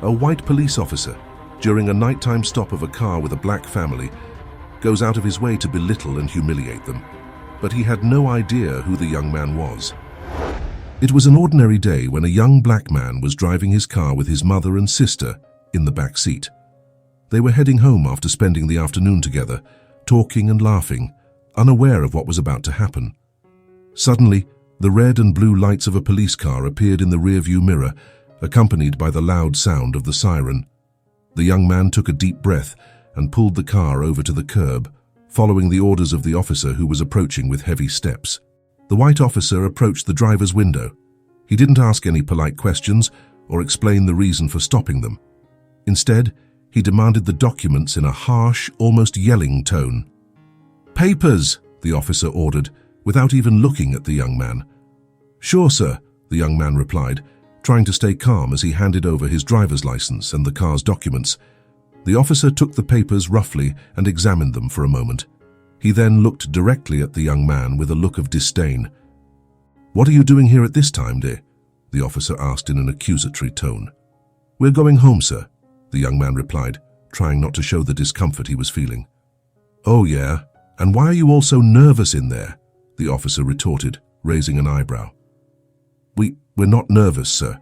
A white police officer, during a nighttime stop of a car with a black family, goes out of his way to belittle and humiliate them. But he had no idea who the young man was. It was an ordinary day when a young black man was driving his car with his mother and sister in the back seat. They were heading home after spending the afternoon together, talking and laughing, unaware of what was about to happen. Suddenly, the red and blue lights of a police car appeared in the rearview mirror, accompanied by the loud sound of the siren. The young man took a deep breath and pulled the car over to the curb, following the orders of the officer who was approaching with heavy steps. The white officer approached the driver's window. He didn't ask any polite questions or explain the reason for stopping them. Instead, he demanded the documents in a harsh, almost yelling tone. "Papers!" the officer ordered, without even looking at the young man. "Sure, sir," the young man replied, trying to stay calm as he handed over his driver's license and the car's documents. The officer took the papers roughly and examined them for a moment. He then looked directly at the young man with a look of disdain. "What are you doing here at this time, dear?" the officer asked in an accusatory tone. "We're going home, sir," the young man replied, trying not to show the discomfort he was feeling. "Oh yeah? And why are you all so nervous in there?" the officer retorted, raising an eyebrow. We're not nervous, sir."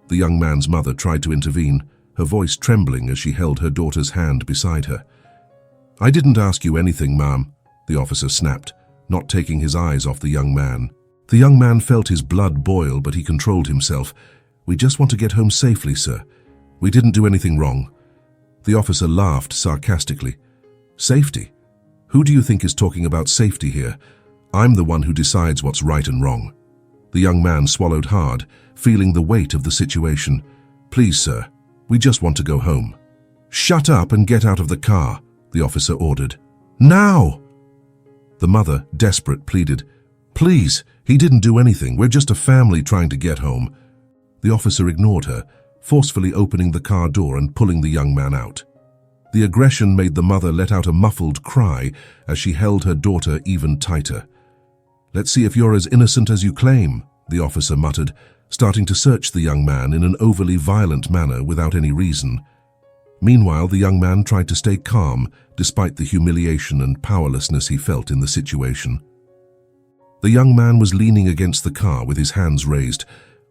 The young man's mother tried to intervene, her voice trembling as she held her daughter's hand beside her. "I didn't ask you anything, ma'am," the officer snapped, not taking his eyes off the young man. The young man felt his blood boil, but he controlled himself. "We just want to get home safely, sir. We didn't do anything wrong." The officer laughed sarcastically. "Safety? Who do you think is talking about safety here? I'm the one who decides what's right and wrong." The young man swallowed hard, feeling the weight of the situation. "Please, sir, we just want to go home." "Shut up and get out of the car," the officer ordered. "Now!" The mother, desperate, pleaded. "Please, he didn't do anything. We're just a family trying to get home." The officer ignored her, forcefully opening the car door and pulling the young man out. The aggression made the mother let out a muffled cry as she held her daughter even tighter. "Let's see if you're as innocent as you claim," the officer muttered, starting to search the young man in an overly violent manner without any reason. Meanwhile, the young man tried to stay calm despite the humiliation and powerlessness he felt in the situation. The young man was leaning against the car with his hands raised,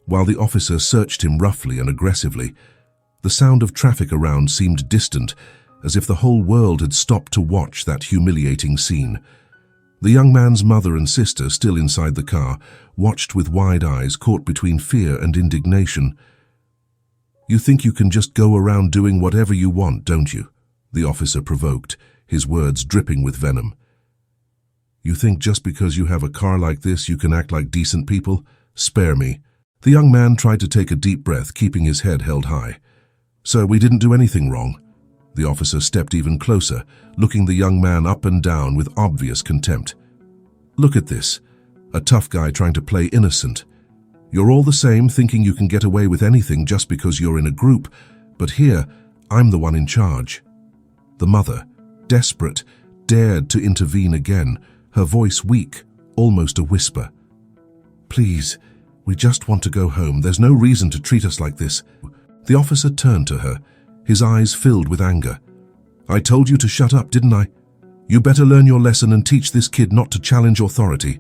while the officer searched him roughly and aggressively. The sound of traffic around seemed distant, as if the whole world had stopped to watch that humiliating scene. The young man's mother and sister, still inside the car, watched with wide eyes caught between fear and indignation. "You think you can just go around doing whatever you want, don't you?" the officer provoked, his words dripping with venom. "You think just because you have a car like this you can act like decent people? Spare me." The young man tried to take a deep breath, keeping his head held high. "Sir, we didn't do anything wrong." The officer stepped even closer, looking the young man up and down with obvious contempt. "Look at this. A tough guy trying to play innocent. You're all the same, thinking you can get away with anything just because you're in a group, but here, I'm the one in charge." The mother, desperate, dared to intervene again, her voice weak, almost a whisper. "Please, we just want to go home. There's no reason to treat us like this." The officer turned to her, his eyes filled with anger. "I told you to shut up, didn't I? You better learn your lesson and teach this kid not to challenge authority."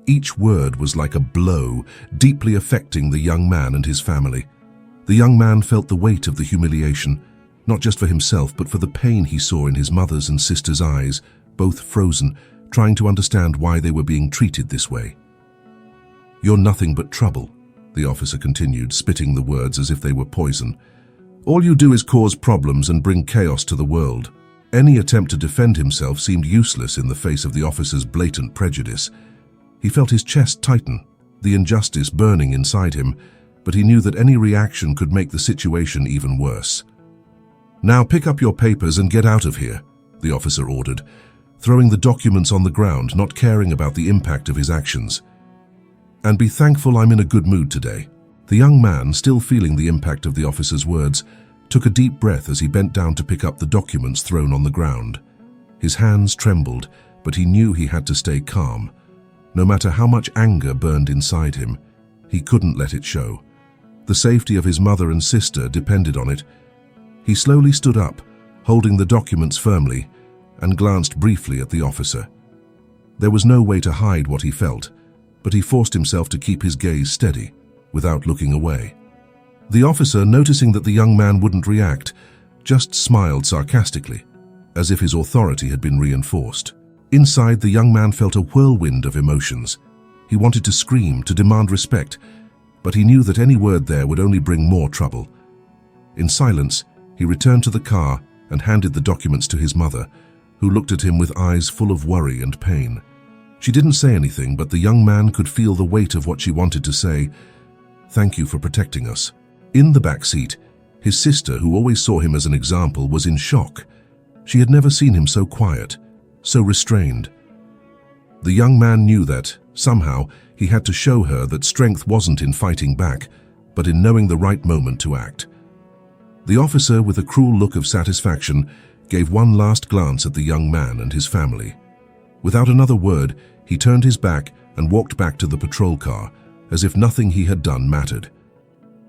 Each word was like a blow, deeply affecting the young man and his family. The young man felt the weight of the humiliation, not just for himself, but for the pain he saw in his mother's and sister's eyes, both frozen, trying to understand why they were being treated this way. "You're nothing but trouble," the officer continued, spitting the words as if they were poison. "All you do is cause problems and bring chaos to the world." Any attempt to defend himself seemed useless in the face of the officer's blatant prejudice. He felt his chest tighten, the injustice burning inside him, but he knew that any reaction could make the situation even worse. "Now pick up your papers and get out of here," the officer ordered, throwing the documents on the ground, not caring about the impact of his actions. "And be thankful I'm in a good mood today." The young man, still feeling the impact of the officer's words, took a deep breath as he bent down to pick up the documents thrown on the ground. His hands trembled, but he knew he had to stay calm. No matter how much anger burned inside him, he couldn't let it show. The safety of his mother and sister depended on it. He slowly stood up, holding the documents firmly, and glanced briefly at the officer. There was no way to hide what he felt, but he forced himself to keep his gaze steady, without looking away. The officer, noticing that the young man wouldn't react, just smiled sarcastically, as if his authority had been reinforced. Inside, the young man felt a whirlwind of emotions. He wanted to scream, to demand respect, but he knew that any word there would only bring more trouble. In silence, he returned to the car and handed the documents to his mother, who looked at him with eyes full of worry and pain. She didn't say anything, but the young man could feel the weight of what she wanted to say. "Thank you for protecting us." In the back seat, his sister, who always saw him as an example, was in shock. She had never seen him so quiet, so restrained. The young man knew that, somehow, he had to show her that strength wasn't in fighting back, but in knowing the right moment to act. The officer, with a cruel look of satisfaction, gave one last glance at the young man and his family. Without another word, he turned his back and walked back to the patrol car, as if nothing he had done mattered.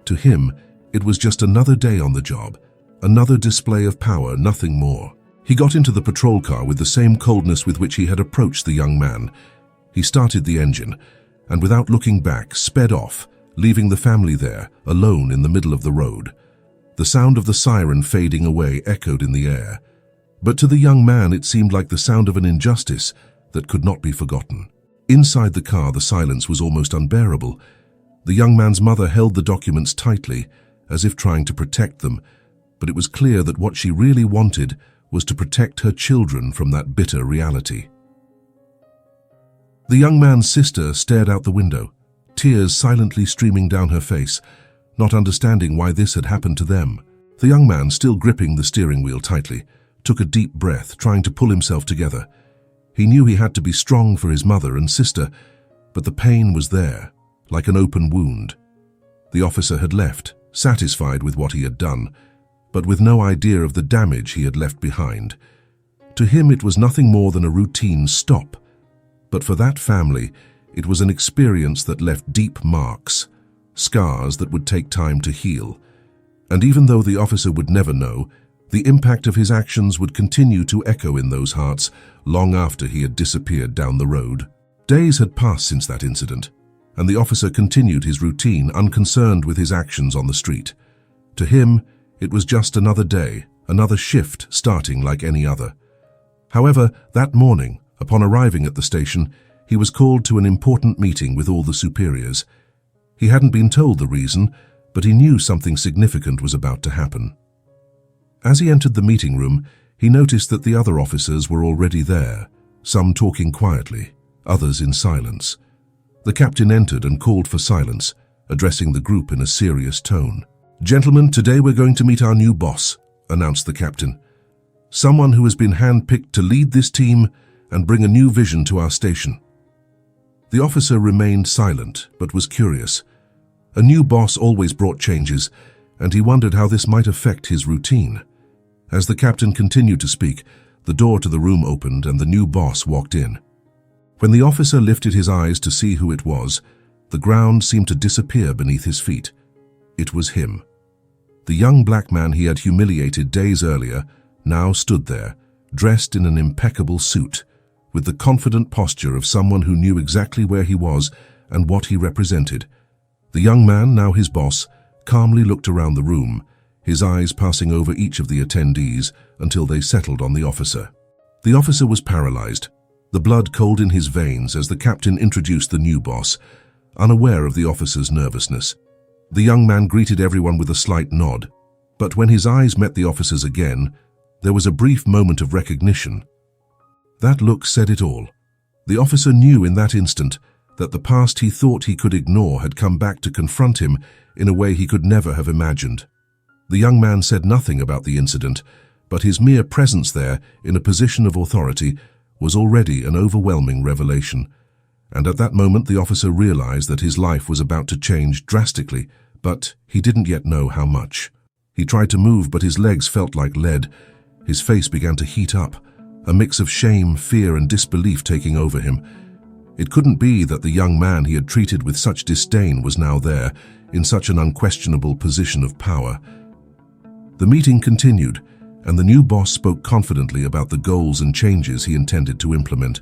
To him, it was just another day on the job, another display of power, nothing more. He got into the patrol car with the same coldness with which he had approached the young man. He started the engine, and without looking back, sped off, leaving the family there, alone in the middle of the road. The sound of the siren fading away echoed in the air. But to the young man, it seemed like the sound of an injustice that could not be forgotten. Inside the car, the silence was almost unbearable. The young man's mother held the documents tightly, as if trying to protect them, but it was clear that what she really wanted was to protect her children from that bitter reality. The young man's sister stared out the window, tears silently streaming down her face, not understanding why this had happened to them. The young man, still gripping the steering wheel tightly, took a deep breath, trying to pull himself together. He knew he had to be strong for his mother and sister, but the pain was there, like an open wound. The officer had left, satisfied with what he had done, but with no idea of the damage he had left behind. To him, it was nothing more than a routine stop, but for that family, it was an experience that left deep marks, scars that would take time to heal. And even though the officer would never know, the impact of his actions would continue to echo in those hearts long after he had disappeared down the road. Days had passed since that incident, and the officer continued his routine, unconcerned with his actions on the street. To him, it was just another day, another shift starting like any other. However, that morning, upon arriving at the station, he was called to an important meeting with all the superiors. He hadn't been told the reason, but he knew something significant was about to happen. As he entered the meeting room, he noticed that the other officers were already there, some talking quietly, others in silence. The captain entered and called for silence, addressing the group in a serious tone. "Gentlemen, today we're going to meet our new boss," announced the captain. "Someone who has been handpicked to lead this team and bring a new vision to our station." The officer remained silent, but was curious. A new boss always brought changes, and he wondered how this might affect his routine. As the captain continued to speak, the door to the room opened and the new boss walked in. When the officer lifted his eyes to see who it was, the ground seemed to disappear beneath his feet. It was him. The young black man he had humiliated days earlier now stood there, dressed in an impeccable suit, with the confident posture of someone who knew exactly where he was and what he represented. The young man, now his boss, calmly looked around the room, his eyes passing over each of the attendees until they settled on the officer. The officer was paralyzed, the blood cold in his veins as the captain introduced the new boss, unaware of the officer's nervousness. The young man greeted everyone with a slight nod, but when his eyes met the officer's again, there was a brief moment of recognition. That look said it all. The officer knew in that instant that the past he thought he could ignore had come back to confront him in a way he could never have imagined. The young man said nothing about the incident, but his mere presence there, in a position of authority, was already an overwhelming revelation. And at that moment the officer realized that his life was about to change drastically, but he didn't yet know how much. He tried to move, but his legs felt like lead. His face began to heat up, a mix of shame, fear, and disbelief taking over him. It couldn't be that the young man he had treated with such disdain was now there. in such an unquestionable position of power. The meeting continued, and the new boss spoke confidently about the goals and changes he intended to implement.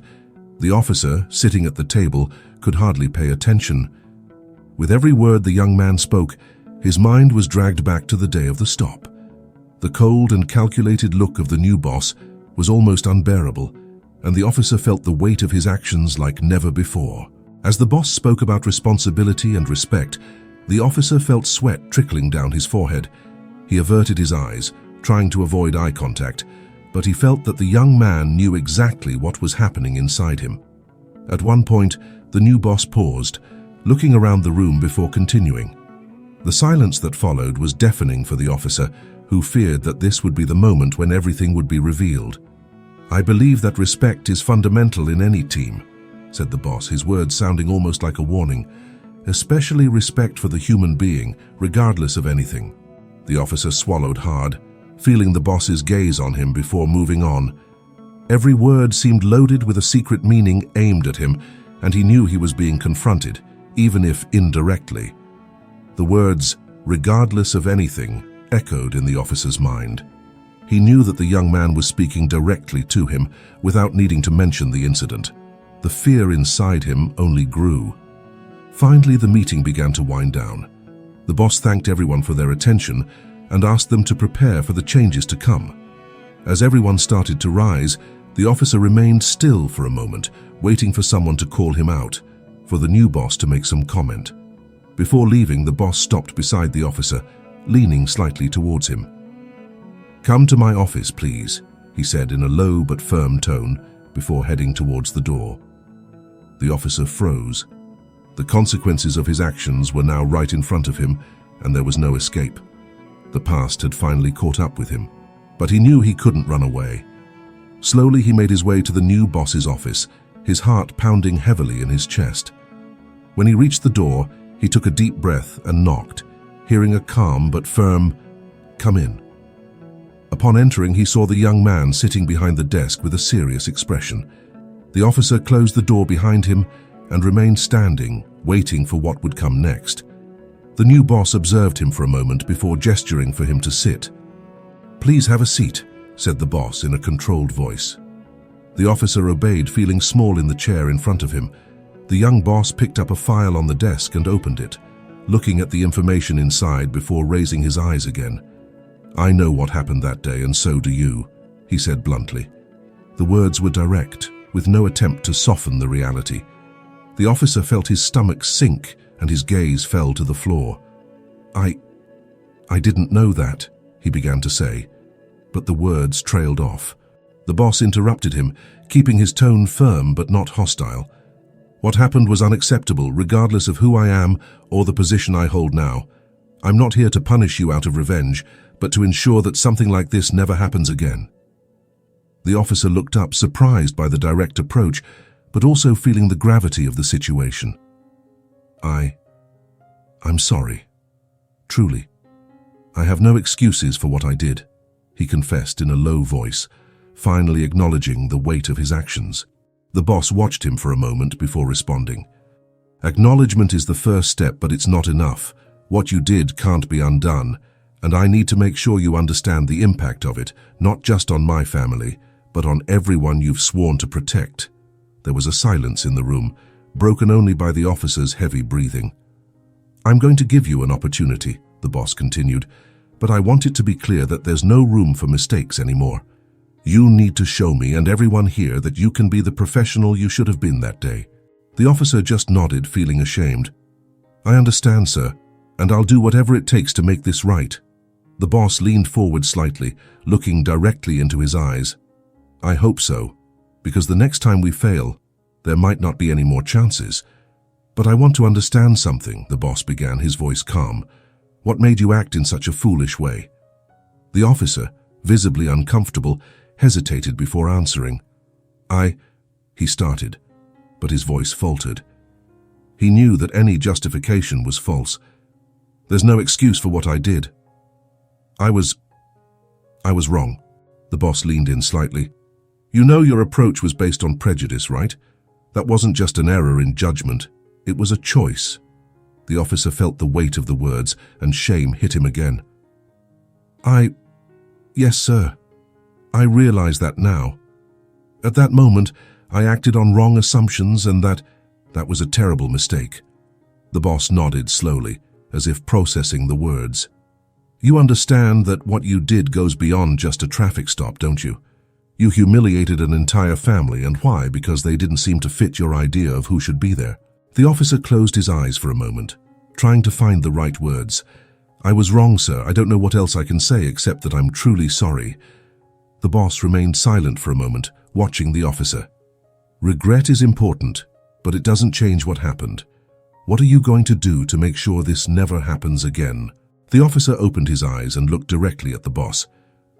The officer, sitting at the table, could hardly pay attention. With every word the young man spoke, his mind was dragged back to the day of the stop. The cold and calculated look of the new boss was almost unbearable, and the officer felt the weight of his actions like never before. As the boss spoke about responsibility and respect, the officer felt sweat trickling down his forehead. He averted his eyes, trying to avoid eye contact, but he felt that the young man knew exactly what was happening inside him. At one point, the new boss paused, looking around the room before continuing. The silence that followed was deafening for the officer, who feared that this would be the moment when everything would be revealed. "I believe that respect is fundamental in any team," said the boss, his words sounding almost like a warning. "Especially respect for the human being, regardless of anything." The officer swallowed hard, feeling the boss's gaze on him before moving on. Every word seemed loaded with a secret meaning aimed at him, and he knew he was being confronted, even if indirectly. The words, "regardless of anything," echoed in the officer's mind. He knew that the young man was speaking directly to him, without needing to mention the incident. The fear inside him only grew. Finally, the meeting began to wind down. The boss thanked everyone for their attention and asked them to prepare for the changes to come. As everyone started to rise, the officer remained still for a moment, waiting for someone to call him out, for the new boss to make some comment. Before leaving, the boss stopped beside the officer, leaning slightly towards him. "Come to my office, please," he said in a low but firm tone before heading towards the door. The officer froze. The consequences of his actions were now right in front of him, and there was no escape. The past had finally caught up with him, but he knew he couldn't run away. Slowly he made his way to the new boss's office, his heart pounding heavily in his chest. When he reached the door, he took a deep breath and knocked, hearing a calm but firm, "Come in." Upon entering, he saw the young man sitting behind the desk with a serious expression. The officer closed the door behind him and remained standing, waiting for what would come next. The new boss observed him for a moment before gesturing for him to sit. "Please have a seat," said the boss in a controlled voice. The officer obeyed, feeling small in the chair in front of him. The young boss picked up a file on the desk and opened it, looking at the information inside before raising his eyes again. "I know what happened that day, and so do you," he said bluntly. The words were direct, with no attempt to soften the reality. The officer felt his stomach sink and his gaze fell to the floor. I didn't know that," he began to say, but the words trailed off. The boss interrupted him, keeping his tone firm but not hostile. "What happened was unacceptable, regardless of who I am or the position I hold now. I'm not here to punish you out of revenge, but to ensure that something like this never happens again." The officer looked up, surprised by the direct approach, but also feeling the gravity of the situation. I'm sorry. Truly. I have no excuses for what I did," he confessed in a low voice, finally acknowledging the weight of his actions. The boss watched him for a moment before responding. "Acknowledgement is the first step, but it's not enough. What you did can't be undone, and I need to make sure you understand the impact of it, not just on my family, but on everyone you've sworn to protect." There was a silence in the room, broken only by the officer's heavy breathing. "I'm going to give you an opportunity," the boss continued, "but I want it to be clear that there's no room for mistakes anymore. You need to show me and everyone here that you can be the professional you should have been that day." The officer just nodded, feeling ashamed. "I understand, sir, and I'll do whatever it takes to make this right." The boss leaned forward slightly, looking directly into his eyes. "I hope so, because the next time we fail, there might not be any more chances. But I want to understand something," the boss began, his voice calm. "What made you act in such a foolish way?" The officer, visibly uncomfortable, hesitated before answering. He started, but his voice faltered. He knew that any justification was false. "There's no excuse for what I did. I was wrong." The boss leaned in slightly. "You know your approach was based on prejudice, right? That wasn't just an error in judgment. It was a choice. The officer felt the weight of the words, and shame hit him again. Yes, sir. I realize that now. At that moment, I acted on wrong assumptions, and that was a terrible mistake. The boss nodded slowly, as if processing the words. You understand that what you did goes beyond just a traffic stop, don't you? You humiliated an entire family, and why? Because they didn't seem to fit your idea of who should be there. The officer closed his eyes for a moment, trying to find the right words. I was wrong, sir. I don't know what else I can say except that I'm truly sorry. The boss remained silent for a moment, watching the officer. Regret is important, but it doesn't change what happened. What are you going to do to make sure this never happens again? The officer opened his eyes and looked directly at the boss.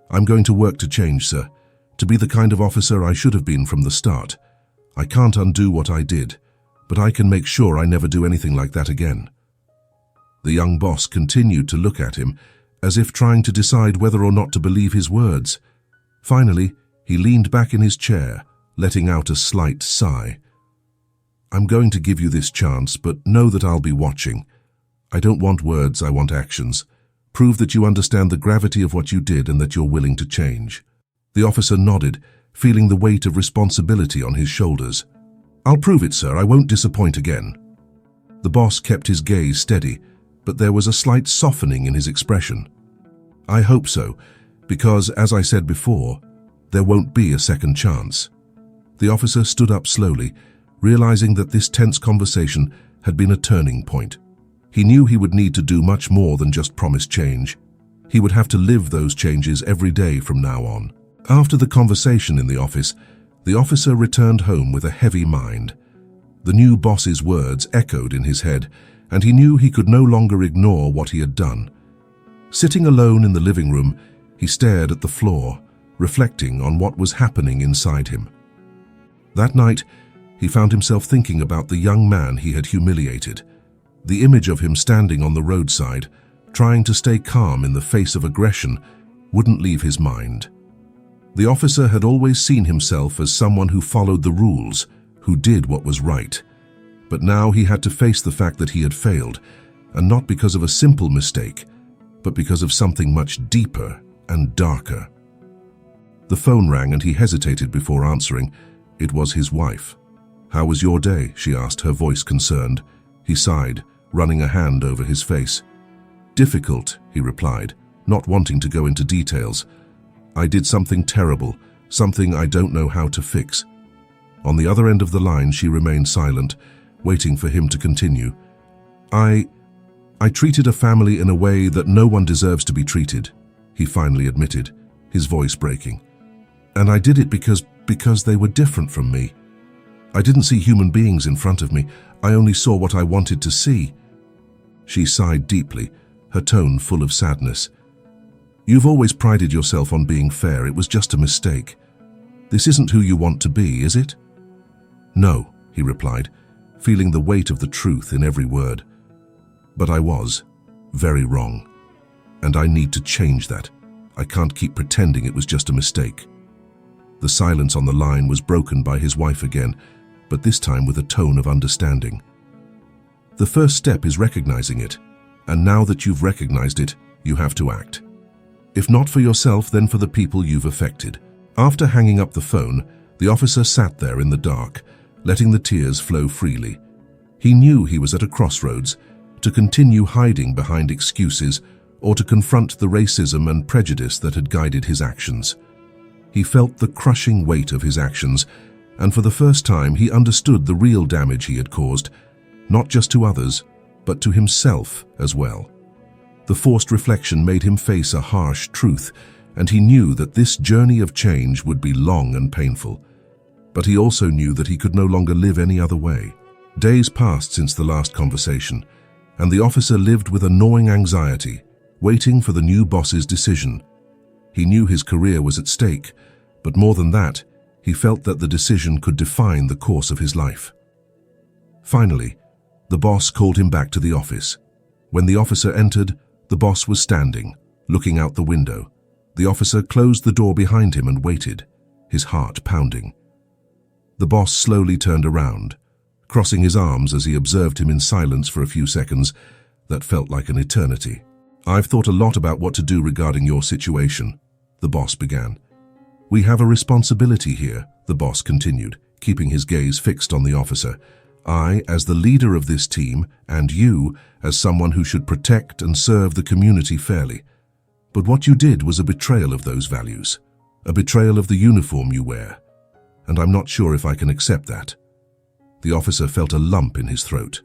I'm going to work to change, sir. To be the kind of officer I should have been from the start. I can't undo what I did, but I can make sure I never do anything like that again. The young boss continued to look at him, as if trying to decide whether or not to believe his words. Finally, he leaned back in his chair, letting out a slight sigh. I'm going to give you this chance, but know that I'll be watching. I don't want words, I want actions. Prove that you understand the gravity of what you did and that you're willing to change. The officer nodded, feeling the weight of responsibility on his shoulders. I'll prove it, sir. I won't disappoint again. The boss kept his gaze steady, but there was a slight softening in his expression. I hope so, because, as I said before, there won't be a second chance. The officer stood up slowly, realizing that this tense conversation had been a turning point. He knew he would need to do much more than just promise change. He would have to live those changes every day from now on. After the conversation in the office, the officer returned home with a heavy mind. The new boss's words echoed in his head, and he knew he could no longer ignore what he had done. Sitting alone in the living room, he stared at the floor, reflecting on what was happening inside him. That night, he found himself thinking about the young man he had humiliated. The image of him standing on the roadside, trying to stay calm in the face of aggression, wouldn't leave his mind. The officer had always seen himself as someone who followed the rules, who did what was right. But now he had to face the fact that he had failed, and not because of a simple mistake, but because of something much deeper and darker. The phone rang and he hesitated before answering. It was his wife. How was your day? She asked, her voice concerned. He sighed, running a hand over his face. Difficult, he replied, not wanting to go into details. I did something terrible, something I don't know how to fix. On the other end of the line, she remained silent, waiting for him to continue. I treated a family in a way that no one deserves to be treated, he finally admitted, his voice breaking. And I did it because they were different from me. I didn't see human beings in front of me. I only saw what I wanted to see. She sighed deeply, her tone full of sadness. You've always prided yourself on being fair. It was just a mistake. This isn't who you want to be, is it? No, he replied, feeling the weight of the truth in every word. But I was very wrong, and I need to change that. I can't keep pretending it was just a mistake. The silence on the line was broken by his wife again, but this time with a tone of understanding. The first step is recognizing it, and now that you've recognized it, you have to act. If not for yourself, then for the people you've affected. After hanging up the phone, the officer sat there in the dark, letting the tears flow freely. He knew he was at a crossroads, to continue hiding behind excuses or to confront the racism and prejudice that had guided his actions. He felt the crushing weight of his actions, and for the first time he understood the real damage he had caused, not just to others, but to himself as well. The forced reflection made him face a harsh truth, and he knew that this journey of change would be long and painful. But he also knew that he could no longer live any other way. Days passed since the last conversation, and the officer lived with a gnawing anxiety, waiting for the new boss's decision. He knew his career was at stake, but more than that, he felt that the decision could define the course of his life. Finally, the boss called him back to the office. When the officer entered, the boss was standing, looking out the window. The officer closed the door behind him and waited, his heart pounding. The boss slowly turned around, crossing his arms as he observed him in silence for a few seconds that felt like an eternity. "I've thought a lot about what to do regarding your situation," the boss began. "We have a responsibility here," the boss continued, keeping his gaze fixed on the officer. "I, as the leader of this team, and you, as someone who should protect and serve the community fairly. But what you did was a betrayal of those values, a betrayal of the uniform you wear, and I'm not sure if I can accept that." The officer felt a lump in his throat.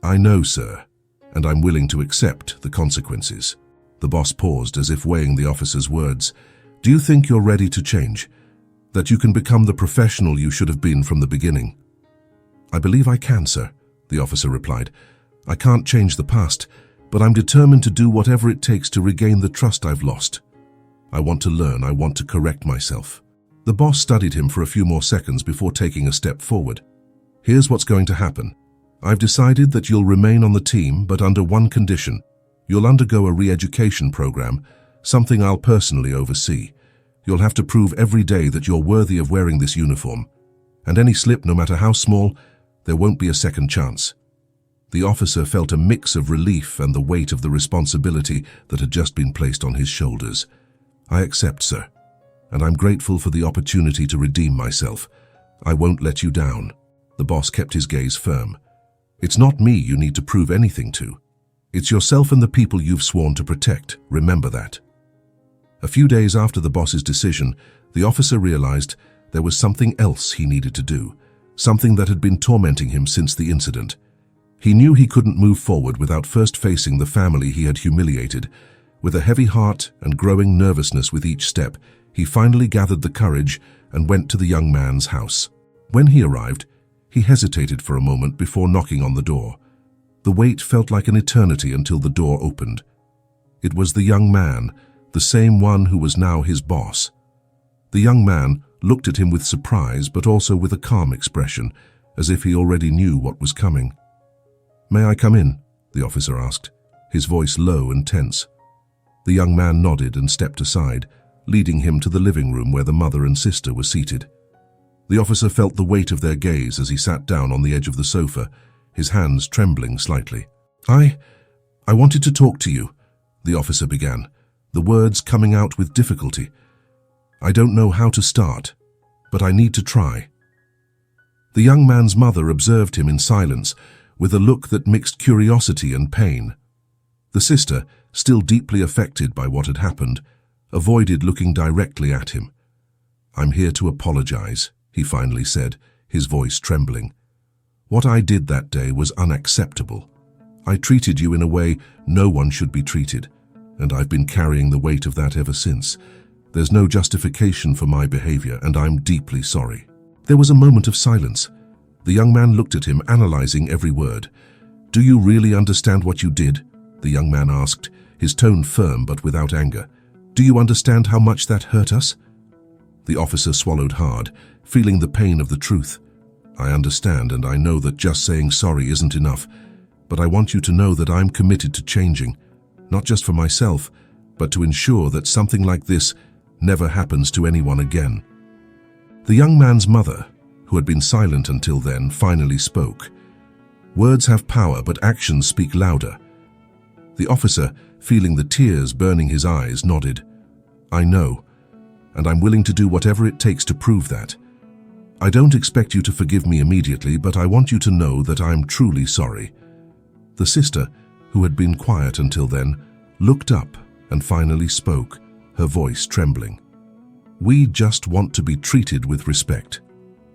"I know, sir, and I'm willing to accept the consequences." The boss paused as if weighing the officer's words. "Do you think you're ready to change? That you can become the professional you should have been from the beginning?" "I believe I can, sir," the officer replied. "I can't change the past, but I'm determined to do whatever it takes to regain the trust I've lost. I want to learn, I want to correct myself." The boss studied him for a few more seconds before taking a step forward. "Here's what's going to happen. I've decided that you'll remain on the team, but under one condition. You'll undergo a re-education program, something I'll personally oversee. You'll have to prove every day that you're worthy of wearing this uniform. And any slip, no matter how small, there won't be a second chance." The officer felt a mix of relief and the weight of the responsibility that had just been placed on his shoulders. "I accept, sir, and I'm grateful for the opportunity to redeem myself. I won't let you down." The boss kept his gaze firm. "It's not me you need to prove anything to. It's yourself and the people you've sworn to protect. Remember that." A few days after the boss's decision, the officer realized there was something else he needed to do, something that had been tormenting him since the incident. He knew he couldn't move forward without first facing the family he had humiliated. With a heavy heart and growing nervousness with each step, he finally gathered the courage and went to the young man's house. When he arrived, he hesitated for a moment before knocking on the door. The wait felt like an eternity until the door opened. It was the young man, the same one who was now his boss. The young man looked at him with surprise, but also with a calm expression, as if he already knew what was coming. "May I come in?" the officer asked, his voice low and tense. The young man nodded and stepped aside, leading him to the living room where the mother and sister were seated. The officer felt the weight of their gaze as he sat down on the edge of the sofa, his hands trembling slightly. I wanted to talk to you," the officer began, the words coming out with difficulty. "I don't know how to start, but I need to try." The young man's mother observed him in silence, with a look that mixed curiosity and pain. The sister, still deeply affected by what had happened, avoided looking directly at him. "I'm here to apologize," he finally said, his voice trembling. "What I did that day was unacceptable. I treated you in a way no one should be treated, and I've been carrying the weight of that ever since. There's no justification for my behavior, and I'm deeply sorry." There was a moment of silence. The young man looked at him, analyzing every word. "Do you really understand what you did?" the young man asked, his tone firm but without anger. "Do you understand how much that hurt us?" The officer swallowed hard, feeling the pain of the truth. "I understand, and I know that just saying sorry isn't enough, but I want you to know that I'm committed to changing, not just for myself, but to ensure that something like this never happens to anyone again." The young man's mother, who had been silent until then, finally spoke. Words have power, but actions speak louder. The officer, feeling the tears burning his eyes, nodded. "I know, and I'm willing to do whatever it takes to prove that. I don't expect you to forgive me immediately, but I want you to know that I'm truly sorry." The sister, who had been quiet until then, looked up and finally spoke, her voice trembling. "We just want to be treated with respect,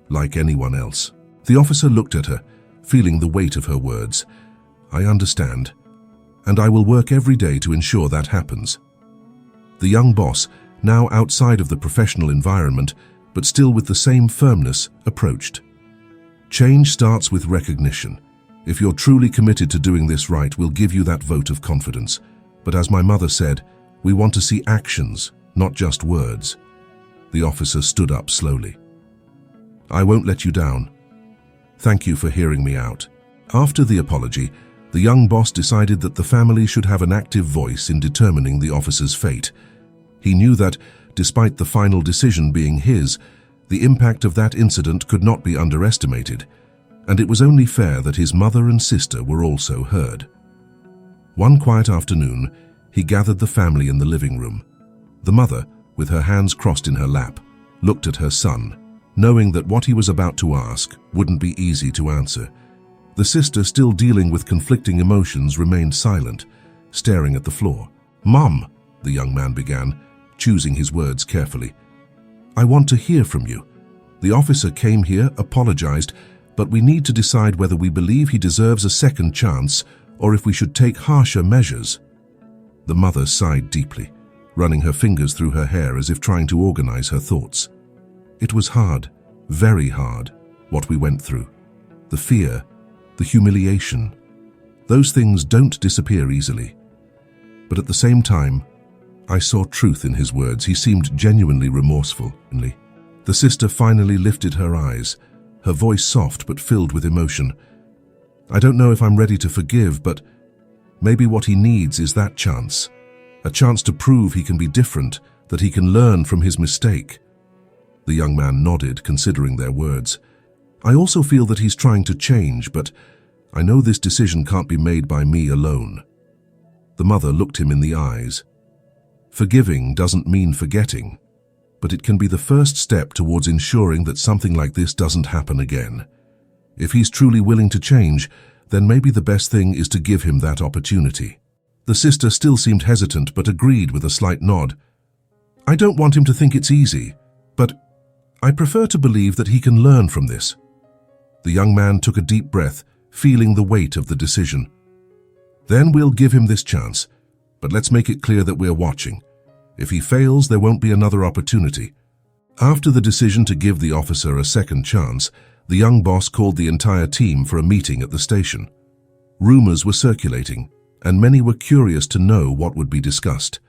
like anyone else." The officer looked at her, feeling the weight of her words. "I understand, and I will work every day to ensure that happens." The young boss, now outside of the professional environment, but still with the same firmness, approached. "Change starts with recognition. If you're truly committed to doing this right, we'll give you that vote of confidence. But as my mother said, we want to see actions, not just words." The officer stood up slowly. "I won't let you down. Thank you for hearing me out." After the apology, the young boss decided that the family should have an active voice in determining the officer's fate. He knew that, despite the final decision being his, the impact of that incident could not be underestimated, and it was only fair that his mother and sister were also heard. One quiet afternoon, he gathered the family in the living room. The mother, with her hands crossed in her lap, looked at her son, knowing that what he was about to ask wouldn't be easy to answer. The sister, still dealing with conflicting emotions, remained silent, staring at the floor. "Mom," the young man began, choosing his words carefully. "I want to hear from you. The officer came here, apologized, but we need to decide whether we believe he deserves a second chance or if we should take harsher measures." The mother sighed deeply, running her fingers through her hair as if trying to organize her thoughts. "It was hard, very hard, what we went through. The fear, the humiliation. Those things don't disappear easily. But at the same time, I saw truth in his words. He seemed genuinely remorseful." The sister finally lifted her eyes, her voice soft but filled with emotion. "I don't know if I'm ready to forgive, but maybe what he needs is that chance. A chance to prove he can be different, that he can learn from his mistake." The young man nodded, considering their words. "I also feel that he's trying to change, but I know this decision can't be made by me alone." The mother looked him in the eyes. "Forgiving doesn't mean forgetting, but it can be the first step towards ensuring that something like this doesn't happen again. If he's truly willing to change, then maybe the best thing is to give him that opportunity." The sister still seemed hesitant but agreed with a slight nod. "I don't want him to think it's easy, but I prefer to believe that he can learn from this." The young man took a deep breath, feeling the weight of the decision. "Then we'll give him this chance, but let's make it clear that we're watching. If he fails, there won't be another opportunity." After the decision to give the officer a second chance, the young boss called the entire team for a meeting at the station. Rumors were circulating, and many were curious to know what would be discussed.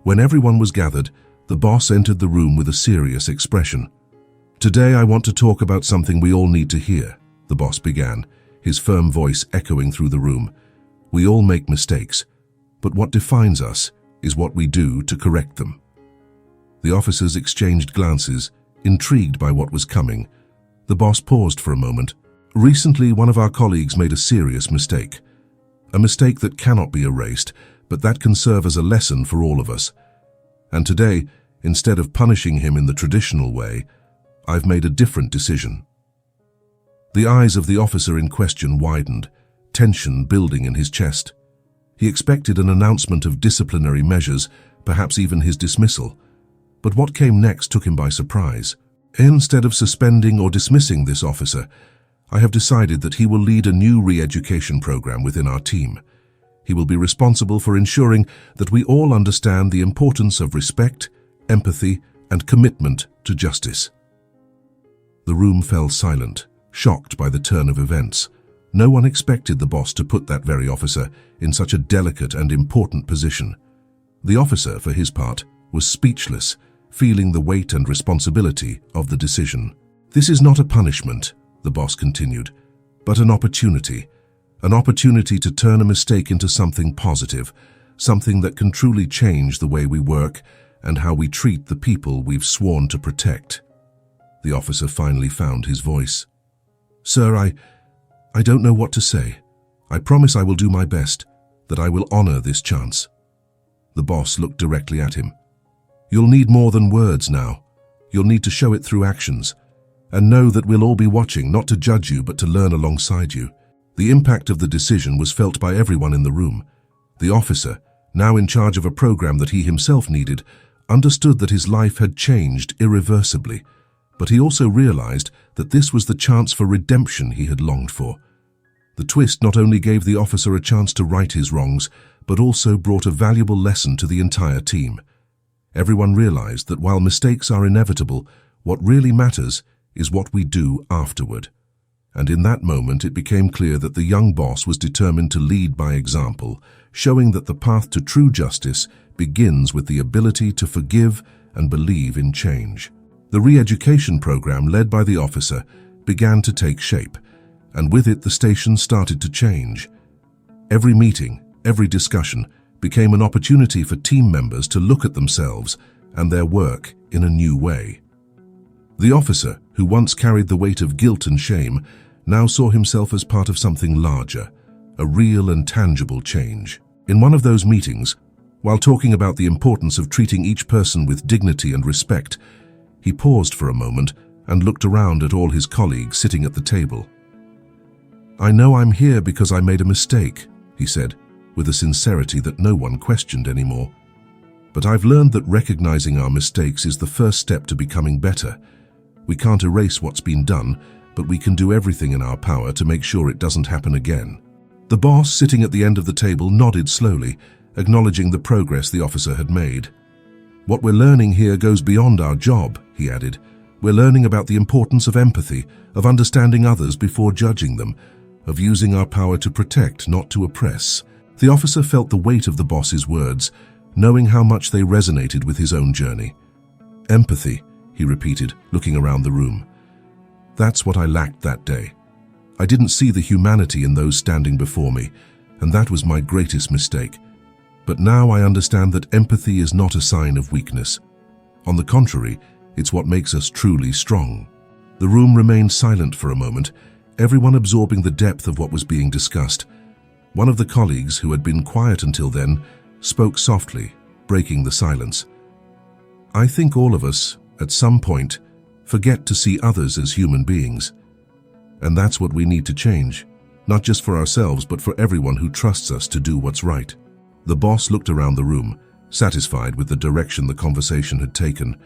When everyone was gathered, the boss entered the room with a serious expression. "Today I want to talk about something we all need to hear," the boss began, his firm voice echoing through the room. "We all make mistakes, but what defines us is what we do to correct them." The officers exchanged glances, intrigued by what was coming. The boss paused for a moment. "Recently, one of our colleagues made a serious mistake. A mistake that cannot be erased, but that can serve as a lesson for all of us. And today, instead of punishing him in the traditional way, I've made a different decision." The eyes of the officer in question widened, tension building in his chest. He expected an announcement of disciplinary measures, perhaps even his dismissal. But what came next took him by surprise. "Instead of suspending or dismissing this officer, I have decided that he will lead a new re-education program within our team. He will be responsible for ensuring that we all understand the importance of respect, empathy, and commitment to justice." The room fell silent, shocked by the turn of events. No one expected the boss to put that very officer in such a delicate and important position. The officer, for his part, was speechless, feeling the weight and responsibility of the decision. "This is not a punishment," the boss continued, "but an opportunity to turn a mistake into something positive, something that can truly change the way we work and how we treat the people we've sworn to protect." The officer finally found his voice. "Sir, I don't know what to say. I promise I will do my best, that I will honor this chance." The boss looked directly at him. "You'll need more than words now. You'll need to show it through actions. And know that we'll all be watching, not to judge you, but to learn alongside you." The impact of the decision was felt by everyone in the room. The officer, now in charge of a program that he himself needed, understood that his life had changed irreversibly. But he also realized that this was the chance for redemption he had longed for. The twist not only gave the officer a chance to right his wrongs, but also brought a valuable lesson to the entire team. Everyone realized that while mistakes are inevitable, what really matters is what we do afterward. And in that moment it became clear that the young boss was determined to lead by example, showing that the path to true justice begins with the ability to forgive and believe in change. The re-education program led by the officer began to take shape, and with it the station started to change. Every meeting, every discussion became an opportunity for team members to look at themselves and their work in a new way. The officer, who once carried the weight of guilt and shame, now saw himself as part of something larger, a real and tangible change. In one of those meetings, while talking about the importance of treating each person with dignity and respect, he paused for a moment and looked around at all his colleagues sitting at the table. "I know I'm here because I made a mistake," he said, with a sincerity that no one questioned anymore. "But I've learned that recognizing our mistakes is the first step to becoming better. We can't erase what's been done, but we can do everything in our power to make sure it doesn't happen again." The boss, sitting at the end of the table, nodded slowly, acknowledging the progress the officer had made. "What we're learning here goes beyond our job," he added. "We're learning about the importance of empathy, of understanding others before judging them, of using our power to protect, not to oppress." The officer felt the weight of the boss's words, knowing how much they resonated with his own journey. "Empathy," he repeated, looking around the room. "That's what I lacked that day. I didn't see the humanity in those standing before me, and that was my greatest mistake. But now I understand that empathy is not a sign of weakness. On the contrary, it's what makes us truly strong." The room remained silent for a moment, everyone absorbing the depth of what was being discussed. One of the colleagues, who had been quiet until then, spoke softly, breaking the silence. "I think all of us, at some point, forget to see others as human beings. And that's what we need to change, not just for ourselves, but for everyone who trusts us to do what's right." The boss looked around the room, satisfied with the direction the conversation had taken.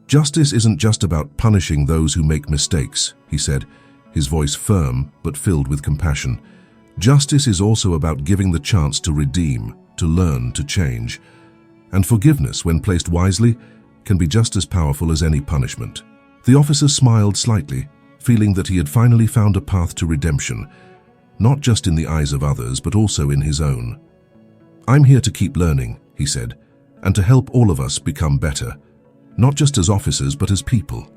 "Justice isn't just about punishing those who make mistakes," he said, his voice firm but filled with compassion. "Justice is also about giving the chance to redeem, to learn, to change. And forgiveness, when placed wisely, can be just as powerful as any punishment." The officer smiled slightly, feeling that he had finally found a path to redemption, not just in the eyes of others, but also in his own. "I'm here to keep learning," he said, "and to help all of us become better, not just as officers, but as people."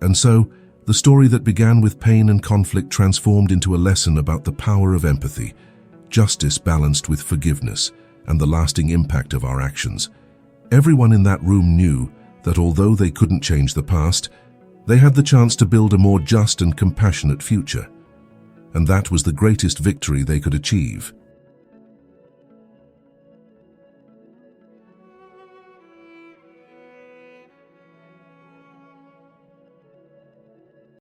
And so, the story that began with pain and conflict transformed into a lesson about the power of empathy, justice balanced with forgiveness, and the lasting impact of our actions. Everyone in that room knew that although they couldn't change the past, they had the chance to build a more just and compassionate future. And that was the greatest victory they could achieve.